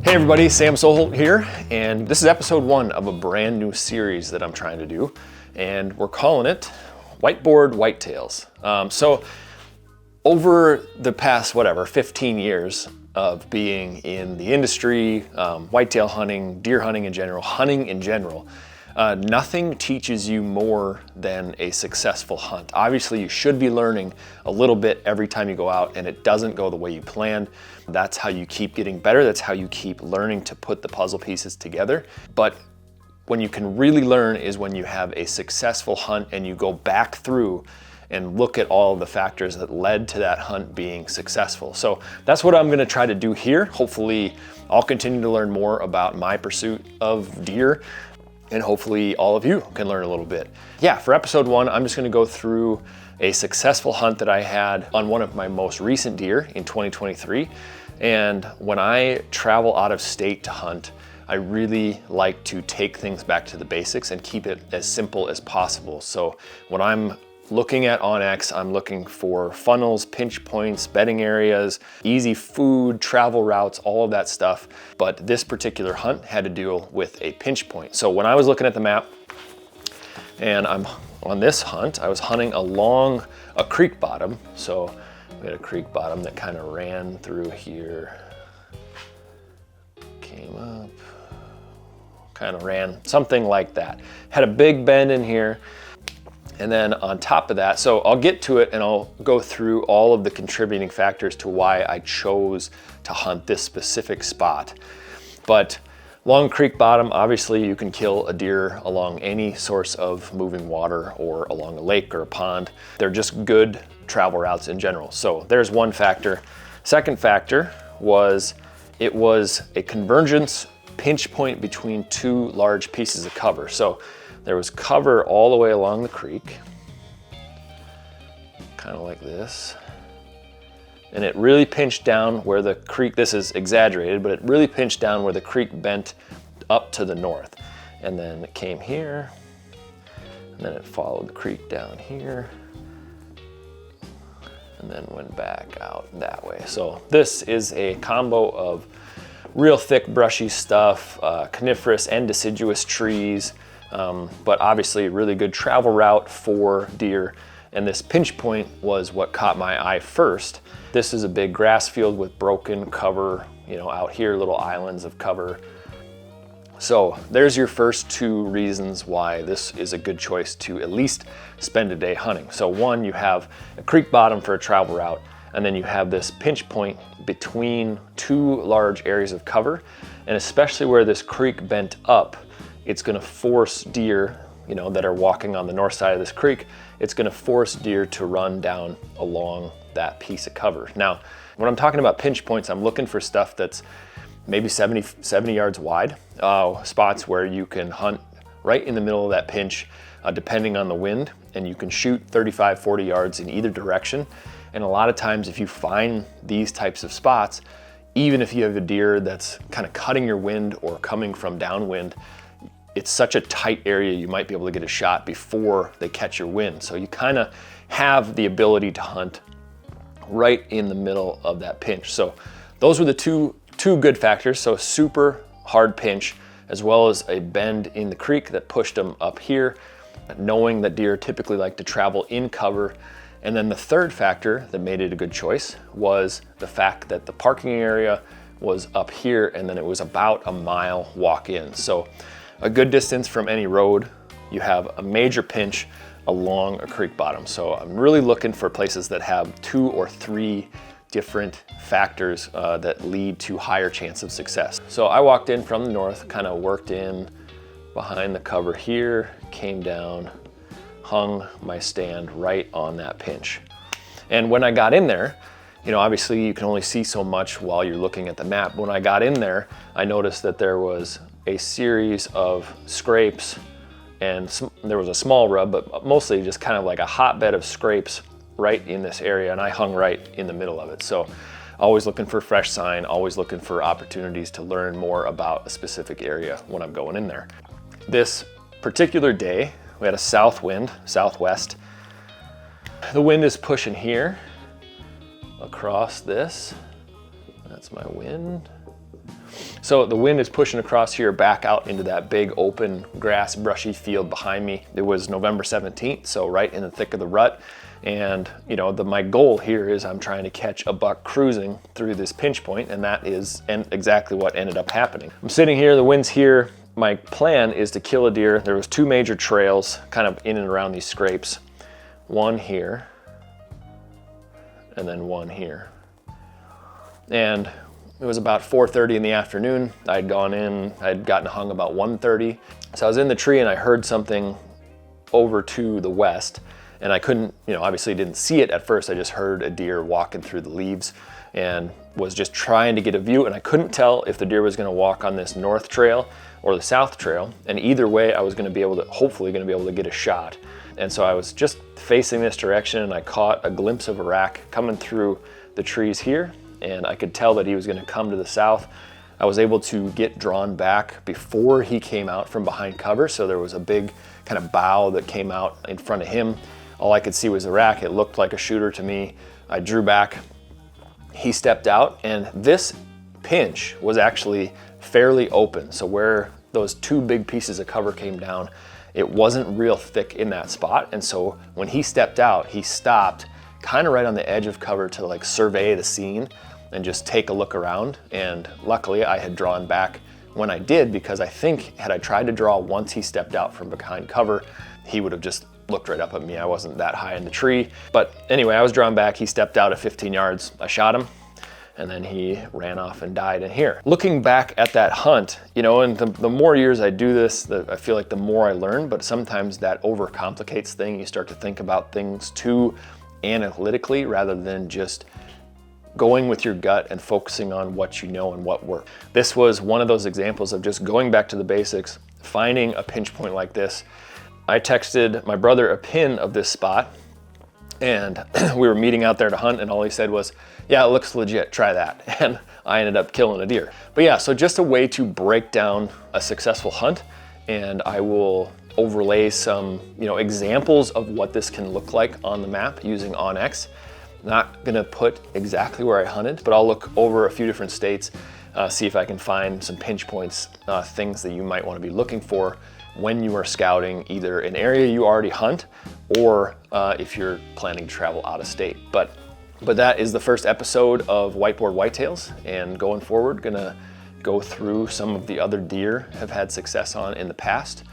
Hey everybody, Sam SOHOLT here, and this is episode 1 of a brand new series that I'm trying to do, and we're calling it Whiteboard Whitetails. So over the past, 15 years of being in the industry, whitetail hunting, deer hunting in general, nothing teaches you more than a successful hunt. Obviously, you should be learning a little bit every time you go out and it doesn't go the way you planned. That's how you keep getting better. That's how you keep learning to put the puzzle pieces together. But when you can really learn is when you have a successful hunt and you go back through and look at all of the factors that led to that hunt being successful. So that's what I'm gonna try to do here. Hopefully, I'll continue to learn more about my pursuit of deer, and hopefully all of you can learn a little bit. Yeah, for episode 1, I'm just gonna go through a successful hunt that I had on one of my most recent deer in 2023. And when I travel out of state to hunt, I really like to take things back to the basics and keep it as simple as possible. So when I'm looking at onX, I'm looking for funnels, pinch points, bedding areas, easy food, travel routes, all of that stuff. But this particular hunt had to deal with a pinch point. So when I was looking at the map and I'm on this hunt, I was hunting along a creek bottom. So we had a creek bottom that kind of ran through here, came up, kind of ran, something like that. Had a big bend in here. And then on top of that, so I'll get to it and I'll go through all of the contributing factors to why I chose to hunt this specific spot. But along creek bottom, obviously you can kill a deer along any source of moving water or along a lake or a pond. They're just good travel routes in general. So there's one factor. Second factor was it was a convergence pinch point between two large pieces of cover. So there was cover all the way along the creek, kind of like this. And it really pinched down where the creek, this is exaggerated, but it really pinched down where the creek bent up to the north. And then it came here, and then it followed the creek down here, and then went back out that way. So this is a combo of real thick brushy stuff, coniferous and deciduous trees, but obviously really good travel route for deer. And this pinch point was what caught my eye first. This is a big grass field with broken cover, out here, little islands of cover. So there's your first 2 reasons why this is a good choice to at least spend a day hunting. So one, you have a creek bottom for a travel route, and then you have this pinch point between 2 large areas of cover. And especially where this creek bent up, it's gonna force deer, that are walking on the north side of this creek, it's gonna force deer to run down along that piece of cover. Now, when I'm talking about pinch points, I'm looking for stuff that's maybe 70 yards wide, spots where you can hunt right in the middle of that pinch, depending on the wind, and you can shoot 35, 40 yards in either direction. And a lot of times if you find these types of spots, even if you have a deer that's kind of cutting your wind or coming from downwind, it's such a tight area you might be able to get a shot before they catch your wind. So you kind of have the ability to hunt right in the middle of that pinch. So those were the two good factors. So super hard pinch, as well as a bend in the creek that pushed them up here, knowing that deer typically like to travel in cover. And then the third factor that made it a good choice was the fact that the parking area was up here and then it was about a mile walk in. So a good distance from any road, you have a major pinch along a creek bottom. So I'm really looking for places that have 2 or 3 different factors that lead to higher chance of success. So I walked in from the north, kind of worked in behind the cover here, came down, hung my stand right on that pinch. And when I got in there, obviously you can only see so much while you're looking at the map. When I got in there, I noticed that there was a series of scrapes and there was a small rub, but mostly just kind of like a hotbed of scrapes right in this area, and I hung right in the middle of it. So always looking for fresh sign, always looking for opportunities to learn more about a specific area when I'm going in there. This particular day, we had a south wind, southwest. The wind is pushing here across this. That's my wind. So the wind is pushing across here back out into that big open grass brushy field behind me. It was November 17th, so right in the thick of the rut. And you know, my goal here is I'm trying to catch a buck cruising through this pinch point, and that is exactly what ended up happening. I'm sitting here, the wind's here. My plan is to kill a deer. There was 2 major trails kind of in and around these scrapes. One here, and then one here. And it was about 4:30 in the afternoon. I'd gone in, I'd gotten hung about 1:30. So I was in the tree and I heard something over to the west, and I couldn't, you know, obviously didn't see it at first. I just heard a deer walking through the leaves and was just trying to get a view, and I couldn't tell if the deer was gonna walk on this north trail or the south trail. And either way, I was gonna be able to, hopefully gonna be able to get a shot. And so I was just facing this direction, and I caught a glimpse of a rack coming through the trees here, and I could tell that he was gonna come to the south. I was able to get drawn back before he came out from behind cover, so there was a big kind of bough that came out in front of him. All I could see was the rack. It looked like a shooter to me. I drew back, he stepped out, and this pinch was actually fairly open. So where those 2 big pieces of cover came down, it wasn't real thick in that spot. And so when he stepped out, he stopped kind of right on the edge of cover to like survey the scene and just take a look around. And luckily I had drawn back when I did, because I think had I tried to draw once he stepped out from behind cover, he would have just looked right up at me. I wasn't that high in the tree. But anyway, I was drawn back. He stepped out at 15 yards. I shot him, and then he ran off and died in here. Looking back at that hunt, you know, and the more years I do this, I feel like the more I learn, but sometimes that overcomplicates things. You start to think about things too analytically rather than just going with your gut and focusing on what you know and what worked. This was one of those examples of just going back to the basics, finding a pinch point like this. I texted my brother a pin of this spot, and we were meeting out there to hunt, and all he said was, yeah, it looks legit, try that. And I ended up killing a deer. But yeah, so just a way to break down a successful hunt, and I will overlay some, you know, examples of what this can look like on the map using OnX. Not gonna put exactly where I hunted, but I'll look over a few different states, see if I can find some pinch points, things that you might wanna be looking for when you are scouting either an area you already hunt or if you're planning to travel out of state. But that is the first episode of Whiteboard Whitetails, and going forward, gonna go through some of the other deer have had success on in the past,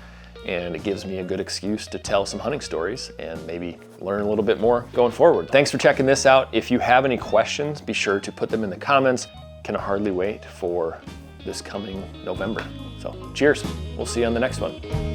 and it gives me a good excuse to tell some hunting stories and maybe learn a little bit more going forward. Thanks for checking this out. If you have any questions, be sure to put them in the comments. Can hardly wait for this coming November. So cheers, we'll see you on the next one.